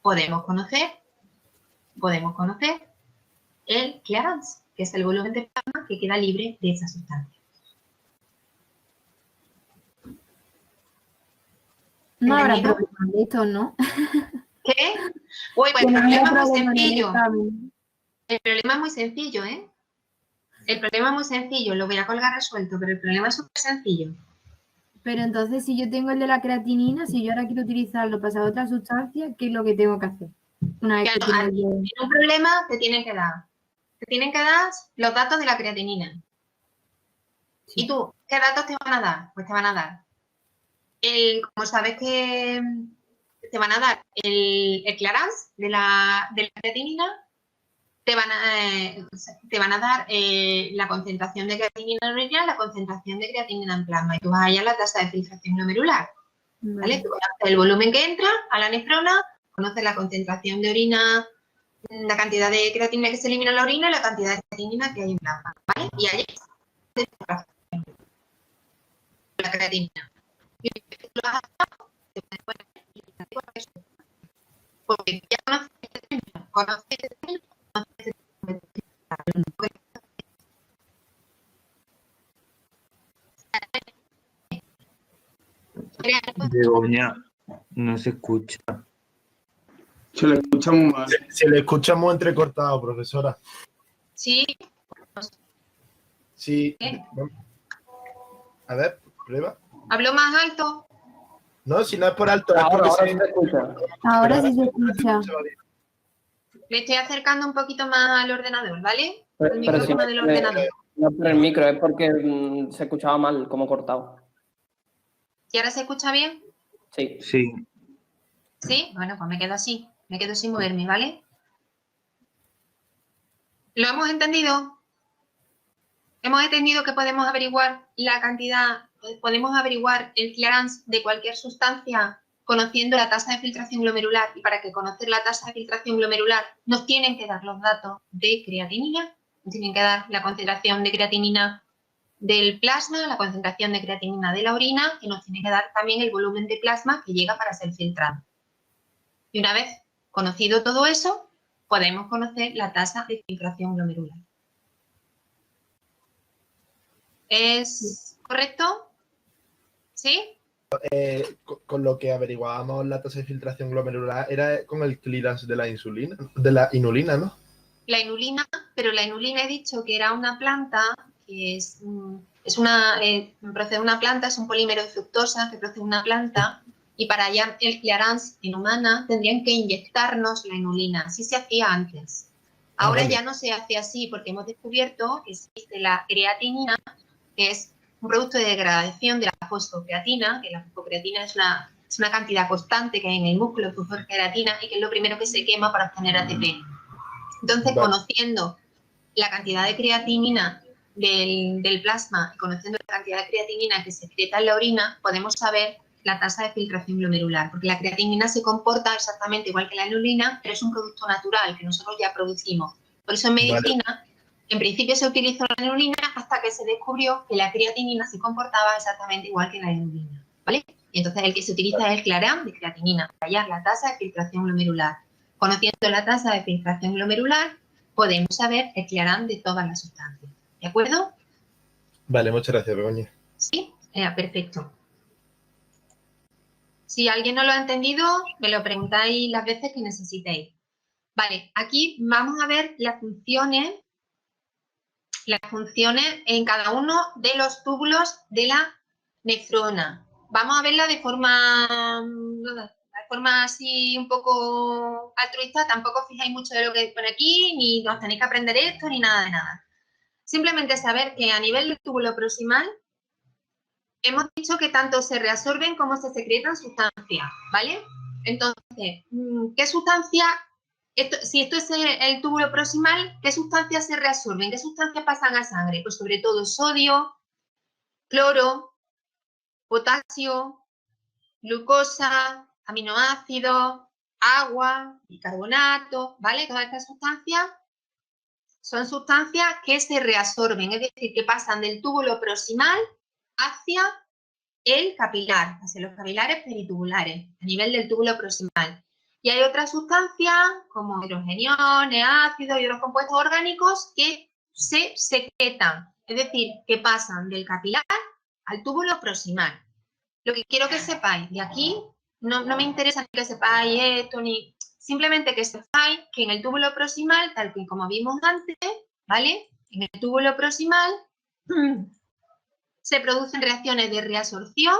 podemos conocer el clearance, que es el volumen de plasma que queda libre de esa sustancia. No habrá ¿Entendido? problema de esto, ¿no? ¿Qué? Uy, pues el no problema habrá es muy problema en el sencillo. examen. El problema es muy sencillo, ¿eh? El problema es muy sencillo, lo voy a colgar resuelto, pero el problema es súper sencillo. Pero entonces si yo tengo el de la creatinina, si yo ahora quiero utilizarlo para otra sustancia, ¿qué es lo que tengo que hacer? Una vez que Claro, tienes en un problema te tienen que dar los datos de la creatinina. Sí. ¿Y tú qué datos te van a dar? Pues te van a dar como sabes que te van a dar el clearance de la creatinina, te van a dar la concentración de creatinina en orina, la concentración de creatinina en plasma, y tú vas a hallar la tasa de filtración glomerular. ¿Vale? Tú conoces el volumen que entra a la nefrona, conoces la concentración de orina, la cantidad de creatinina que se elimina en la orina y la cantidad de creatinina que hay en plasma, ¿vale? Y ahí la creatinina. Y tú lo has dado, te puedes poner eso. Porque ya conoces Begoña, no se escucha. Se le escucha muy mal. Se le escucha muy entrecortado, profesora. Sí. Sí. A ver, prueba. ¿Hablo más alto? No, si no es por alto. Ahora es porque sí se escucha. Ahora sí se escucha. Me estoy acercando un poquito más al ordenador, ¿vale? Pero El si micrófono del ordenador. no por el micro, es porque se escuchaba mal, como cortado. ¿Y ahora se escucha bien? Sí. Sí. ¿Sí? Bueno, pues me quedo así. Me quedo sin moverme, ¿vale? ¿Lo hemos entendido? Hemos entendido que podemos averiguar la cantidad, podemos averiguar el clearance de cualquier sustancia conociendo la tasa de filtración glomerular, y para que conocer la tasa de filtración glomerular nos tienen que dar los datos de creatinina, nos tienen que dar la concentración de creatinina del plasma, la concentración de creatinina de la orina, y nos tiene que dar también el volumen de plasma que llega para ser filtrado. Y una vez conocido todo eso, podemos conocer la tasa de filtración glomerular. ¿Es correcto? ¿Sí? Con lo que averiguábamos la tasa de filtración glomerular era con el clearance de la inulina, ¿no? La inulina, pero la inulina he dicho que era una planta que procede de una planta, es un polímero de fructosa que procede de una planta, y para hallar el clearance en humana tendrían que inyectarnos la inulina. Así se hacía antes. Ahora ya no se hace así porque hemos descubierto que existe la creatinina, que es un producto de degradación de la fosfocreatina, que la fosfocreatina es una cantidad constante que hay en el músculo de fosfocreatina y que es lo primero que se quema para obtener ATP. Entonces, conociendo la cantidad de creatinina del plasma y conociendo la cantidad de creatinina que se excreta en la orina, podemos saber la tasa de filtración glomerular, porque la creatinina se comporta exactamente igual que la inulina, pero es un producto natural que nosotros ya producimos. Por eso en medicina, en principio se utilizó la inulina hasta que se descubrió que la creatinina se comportaba exactamente igual que la inulina, ¿vale? Y entonces el que se utiliza es el Clearan de creatinina para hallar la tasa de filtración glomerular. Conociendo la tasa de filtración glomerular, podemos saber el Clearan de todas las sustancias. ¿De acuerdo? Vale, muchas gracias, Begoña. Sí, perfecto. Si alguien no lo ha entendido, me lo preguntáis las veces que necesitéis. Vale, aquí vamos a ver las funciones en cada uno de los túbulos de la nefrona. Vamos a verla de forma así un poco altruista. Tampoco os fijáis mucho de lo que pone aquí, ni os tenéis que aprender esto, ni nada de nada. Simplemente saber que a nivel del túbulo proximal hemos dicho que tanto se reabsorben como se secretan sustancias, ¿vale? Entonces, ¿qué sustancia? Si esto es el túbulo proximal, ¿qué sustancias se reabsorben? ¿Qué sustancias pasan a sangre? Pues sobre todo sodio, cloro, potasio, glucosa, aminoácidos, agua, bicarbonato, ¿vale? Todas estas sustancias son sustancias que se reabsorben, es decir, que pasan del túbulo proximal hacia el capilar, hacia los capilares peritubulares, a nivel del túbulo proximal. Y hay otras sustancias, como hidrogeniones, ácidos y otros compuestos orgánicos que se secretan, es decir, que pasan del capilar al túbulo proximal. Lo que quiero que sepáis, de aquí no me interesa que sepáis esto, ni simplemente que sepáis que en el túbulo proximal, tal que como vimos antes, ¿vale? En el túbulo proximal se producen reacciones de reabsorción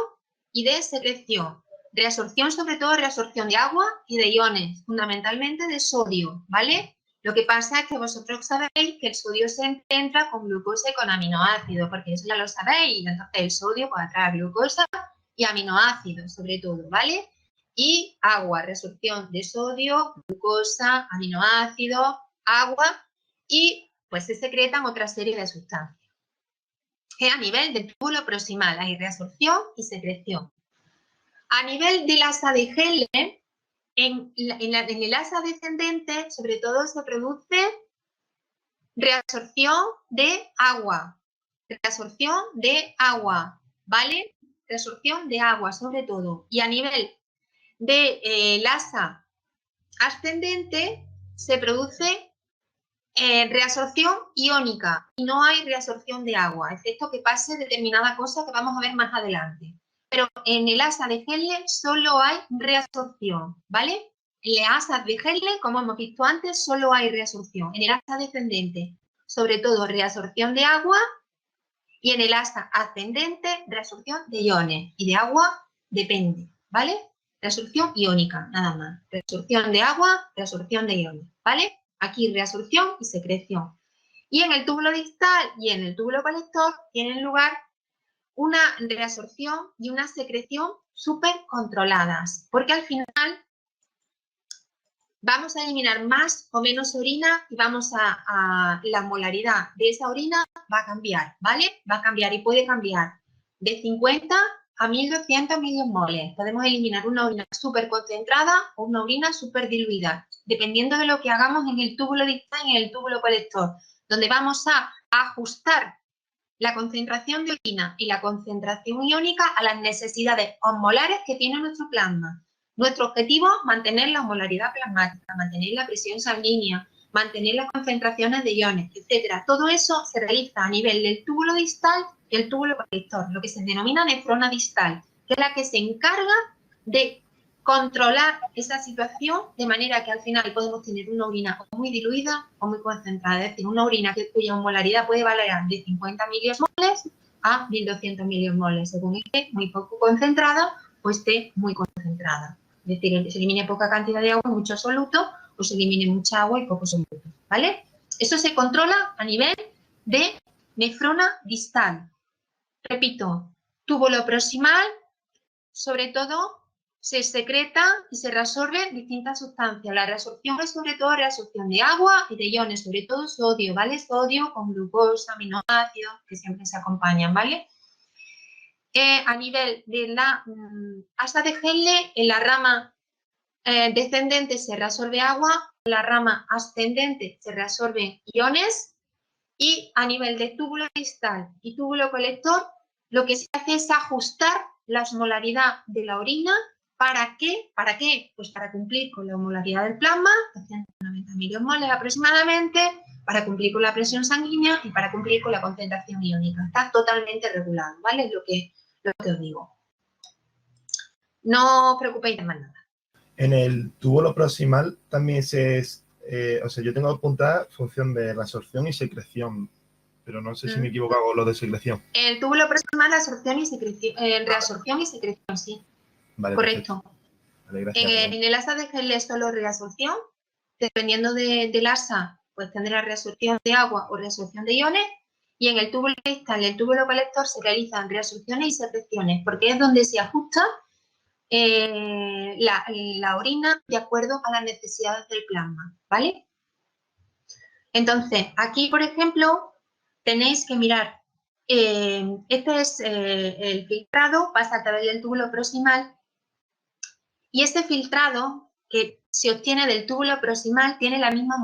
y de secreción. Reabsorción, sobre todo reabsorción de agua y de iones, fundamentalmente de sodio, ¿vale? Lo que pasa es que vosotros sabéis que el sodio se entra con glucosa y con aminoácidos, porque eso ya lo sabéis. Entonces el sodio puede atraer glucosa y aminoácidos, sobre todo, ¿vale? Y agua, reabsorción de sodio, glucosa, aminoácidos, agua y pues se secretan otra serie de sustancias. Que a nivel del túbulo proximal hay reabsorción y secreción. A nivel del asa de Henle, en el asa descendente, sobre todo se produce reabsorción de agua. Reabsorción de agua, ¿vale? Reabsorción de agua, sobre todo. Y a nivel del asa ascendente se produce reabsorción iónica y no hay reabsorción de agua, excepto que pase determinada cosa que vamos a ver más adelante. Pero en el asa de Henle solo hay reabsorción, ¿vale? En el asa de Henle, como hemos visto antes, solo hay reabsorción. En el asa descendente, sobre todo reabsorción de agua, y en el asa ascendente, reabsorción de iones. Y de agua depende, ¿vale? Reabsorción iónica, nada más. Reabsorción de agua, reabsorción de iones, ¿vale? Aquí reabsorción y secreción. Y en el túbulo distal y en el túbulo colector tienen lugar una reabsorción y una secreción súper controladas, porque al final vamos a eliminar más o menos orina y vamos a la molaridad de esa orina va a cambiar, ¿vale? Va a cambiar y puede cambiar de 50 a 1200 milimoles. Podemos eliminar una orina súper concentrada o una orina súper diluida, dependiendo de lo que hagamos en el túbulo distal y en el túbulo colector, donde vamos a ajustar la concentración de orina y la concentración iónica a las necesidades osmolares que tiene nuestro plasma. Nuestro objetivo es mantener la osmolaridad plasmática, mantener la presión sanguínea, mantener las concentraciones de iones, etc. Todo eso se realiza a nivel del túbulo distal y el túbulo colector, lo que se denomina nefrona distal, que es la que se encarga de controlar esa situación de manera que al final podemos tener una orina muy diluida o muy concentrada, es decir, una orina cuya osmolaridad puede variar de 50 milimoles a 1200 milimoles, según esté muy poco concentrada o esté muy concentrada. Es decir, se elimine poca cantidad de agua y mucho soluto, o se elimine mucha agua y poco soluto, ¿vale? Eso se controla a nivel de nefrona distal. Repito, túbulo proximal, sobre todo, se secreta y se reabsorben distintas sustancias. La reabsorción es sobre todo reabsorción de agua y de iones, sobre todo sodio, ¿vale? Sodio con glucosa, aminoácidos, que siempre se acompañan, ¿vale? A nivel de la asa de Henle, en la rama descendente se reabsorbe agua, en la rama ascendente se reabsorben iones y a nivel de túbulo distal y túbulo colector, lo que se hace es ajustar la osmolaridad de la orina. ¿Para qué? ¿Para qué? Pues para cumplir con la osmolaridad del plasma, 290 milimoles aproximadamente, para cumplir con la presión sanguínea y para cumplir con la concentración iónica. Está totalmente regulado, ¿vale? Es lo que os digo. No os preocupéis de más nada. En el túbulo proximal también o sea, yo tengo apuntada función de reabsorción y secreción, pero no sé si me he equivocado con lo de secreción. El túbulo proximal, reabsorción y secreción, sí. Vale, correcto. Vale, gracias. En el asa de Henle es solo reabsorción. Dependiendo del asa, pues tendrá reabsorción de agua o reabsorción de iones. Y en el túbulo distal y el túbulo colector se realizan reabsorciones y secreciones, porque es donde se ajusta la orina de acuerdo a las necesidades del plasma, ¿vale? Entonces, aquí, por ejemplo, tenéis que mirar, este es el filtrado, pasa a través del túbulo proximal, y ese filtrado que se obtiene del túbulo proximal tiene la misma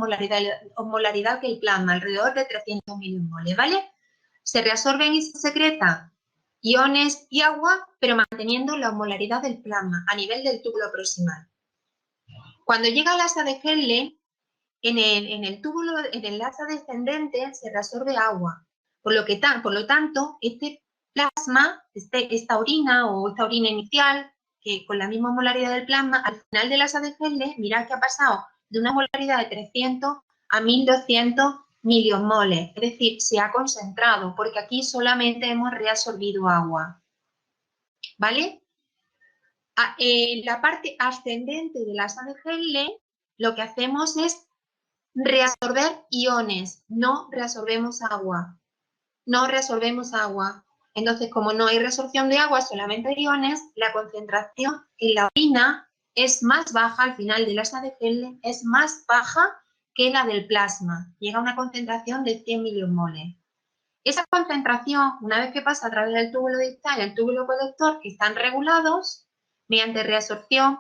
osmolaridad que el plasma, alrededor de 300 milimoles, ¿vale? Se reabsorben y se secretan iones y agua, pero manteniendo la osmolaridad del plasma a nivel del túbulo proximal. Cuando llega al asa de Henle, en el asa descendente se reabsorbe agua, por lo tanto, este plasma, esta orina o esta orina inicial, que con la misma osmolaridad del plasma, al final del asa de Henle, mirad que ha pasado de una osmolaridad de 300 a 1200 milimoles, es decir, se ha concentrado, porque aquí solamente hemos reabsorbido agua, ¿vale? En la parte ascendente del asa de Henle, lo que hacemos es reabsorber iones, no reabsorbemos agua. No reabsorbemos agua. Entonces, como no hay reabsorción de agua, solamente iones, la concentración en la orina es más baja al final del asa de Henle, es más baja que la del plasma. Llega a una concentración de 100 milimoles. Esa concentración, una vez que pasa a través del túbulo distal y el túbulo colector, que están regulados, mediante reabsorción,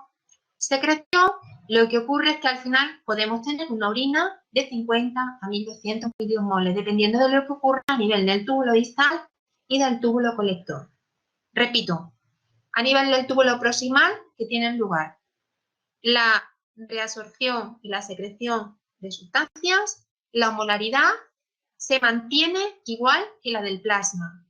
secreción, lo que ocurre es que al final podemos tener una orina de 50 a 1200 milimoles, dependiendo de lo que ocurra a nivel del túbulo distal y del túbulo colector. Repito, a nivel del túbulo proximal, que tienen lugar la reabsorción y la secreción de sustancias, la osmolaridad se mantiene igual que la del plasma.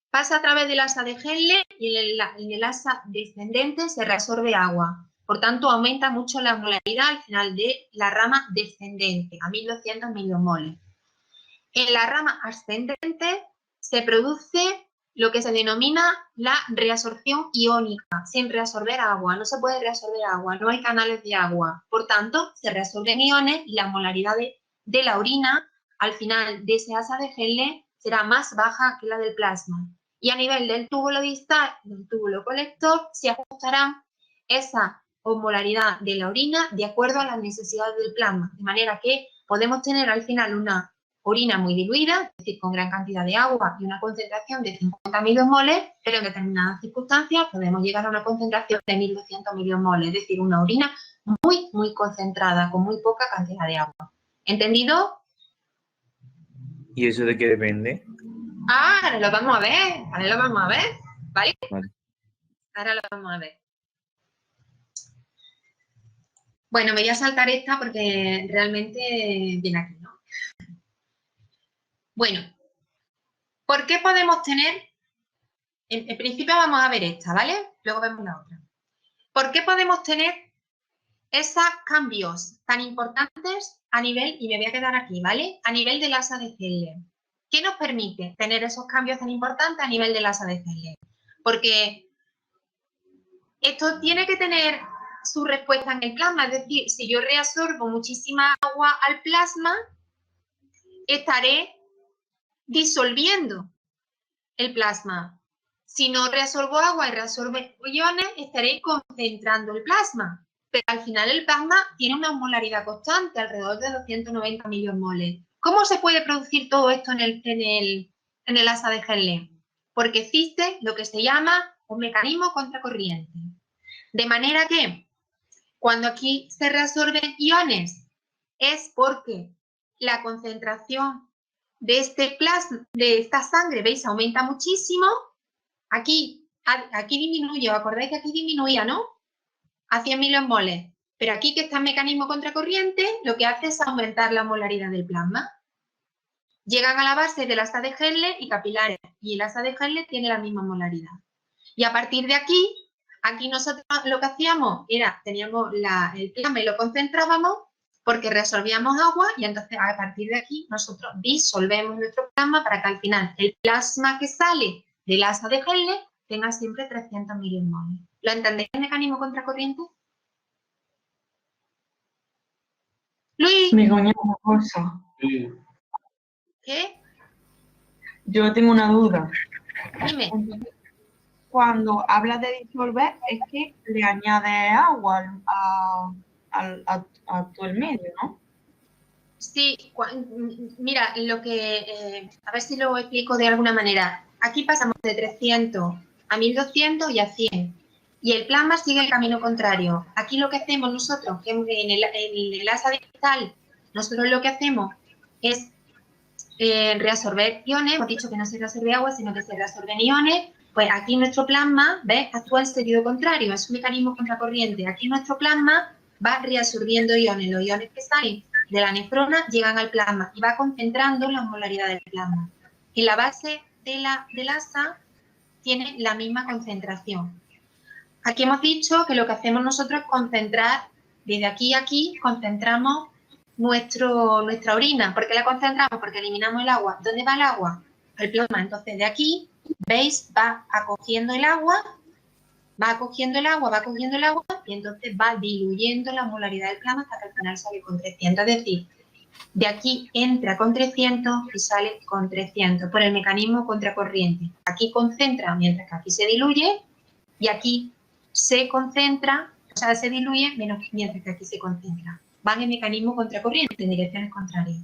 Pasa a través del asa de Henle y en el asa descendente se reabsorbe agua. Por tanto, aumenta mucho la osmolaridad al final de la rama descendente, a 1200 milimoles. En la rama ascendente se produce lo que se denomina la reabsorción iónica, sin reabsorber agua. No se puede reabsorber agua, no hay canales de agua. Por tanto, se reabsorben iones y la osmolaridad de la orina al final de ese asa de Henle será más baja que la del plasma. Y a nivel del túbulo distal y del túbulo colector se ajustará esa osmolaridad de la orina de acuerdo a las necesidades del plasma. De manera que podemos tener al final una orina muy diluida, es decir, con gran cantidad de agua y una concentración de 50 milimoles, pero en determinadas circunstancias podemos llegar a una concentración de 1200 milimoles, es decir, una orina muy, muy concentrada, con muy poca cantidad de agua. ¿Entendido? ¿Y eso de qué depende? Ahora lo vamos a ver, ¿vale? Vale. Ahora lo vamos a ver. Bueno, me voy a saltar esta porque realmente viene aquí, ¿no? Bueno, ¿por qué podemos tener? En principio vamos a ver esta, ¿vale? Luego vemos la otra. ¿Por qué podemos tener esos cambios tan importantes a nivel, y me voy a quedar aquí, ¿vale? A nivel del asa de Henle. ¿Qué nos permite tener esos cambios tan importantes a nivel del asa de Henle? Porque esto tiene que tener su respuesta en el plasma, es decir, si yo reabsorbo muchísima agua al plasma, estaré disolviendo el plasma. Si no reabsorbo agua y reabsorbo iones, estaré concentrando el plasma. Pero al final el plasma tiene una osmolaridad constante, alrededor de 290 milimoles. ¿Cómo se puede producir todo esto en el asa de Henle? Porque existe lo que se llama un mecanismo contracorriente. De manera que cuando aquí se reabsorben iones es porque la concentración de este plasma, de esta sangre, ¿veis? Aumenta muchísimo. Aquí disminuye, ¿os acordáis que aquí disminuía, no? A 100 milimoles. Pero aquí que está el mecanismo contracorriente, lo que hace es aumentar la osmolaridad del plasma. Llegan a la base del asa de Henle y capilares. Y el asa de Henle tiene la misma osmolaridad. Y a partir de aquí nosotros lo que hacíamos era, teníamos el plasma y lo concentrábamos porque reabsorbíamos agua y entonces a partir de aquí nosotros disolvemos nuestro plasma para que al final el plasma que sale del asa de Henle tenga siempre 300 milimoles. ¿Lo entendéis el mecanismo contracorriente? Luis. Begoña, una cosa. ¿Qué? Yo tengo una duda. Dime. Cuando hablas de disolver, es que le añades agua a todo el medio, ¿no? Sí, mira, a ver si lo explico de alguna manera. Aquí pasamos de 300 a 1200 y a 100. Y el plasma sigue el camino contrario. Aquí lo que hacemos nosotros, que en el asa distal, nosotros lo que hacemos es reabsorber iones. Hemos dicho que no se reabsorbe agua, sino que se reabsorben iones. Pues aquí nuestro plasma, ¿ves? Actúa en sentido contrario, es un mecanismo contracorriente. Aquí nuestro plasma va reabsorbiendo iones. Los iones que salen de la nefrona llegan al plasma y va concentrando la osmolaridad del plasma. Y la base del asa tiene la misma concentración. Aquí hemos dicho que lo que hacemos nosotros es concentrar, desde aquí a aquí, concentramos nuestra orina. ¿Por qué la concentramos? Porque eliminamos el agua. ¿Dónde va el agua? Al plasma. Entonces, de aquí, ¿veis? Va acogiendo el agua va cogiendo el agua y entonces va diluyendo la molaridad del plasma hasta que al final sale con 300. Es decir, de aquí entra con 300 y sale con 300 por el mecanismo contracorriente. Aquí concentra mientras que aquí se diluye y aquí se concentra, o sea, se diluye mientras que aquí se concentra. Van en mecanismo contracorriente, en direcciones contrarias.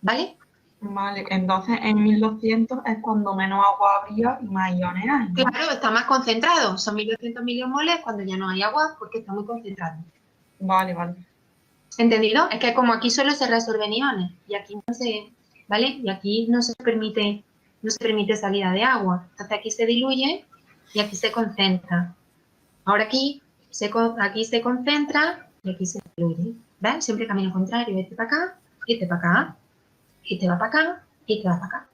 ¿Vale? Vale, entonces en 1200 es cuando menos agua habría y más iones hay, ¿no? Claro, está más concentrado. Son 1200 milimoles cuando ya no hay agua porque está muy concentrado. Vale, vale. ¿Entendido? Es que como aquí solo se resuelven iones y aquí no se, ¿vale? Y aquí no se permite salida de agua. Entonces aquí se diluye y aquí se concentra. Ahora aquí se concentra y aquí se diluye. ¿Ves? Siempre camino contrario. Este para acá, este para acá, este va para acá y este va para acá.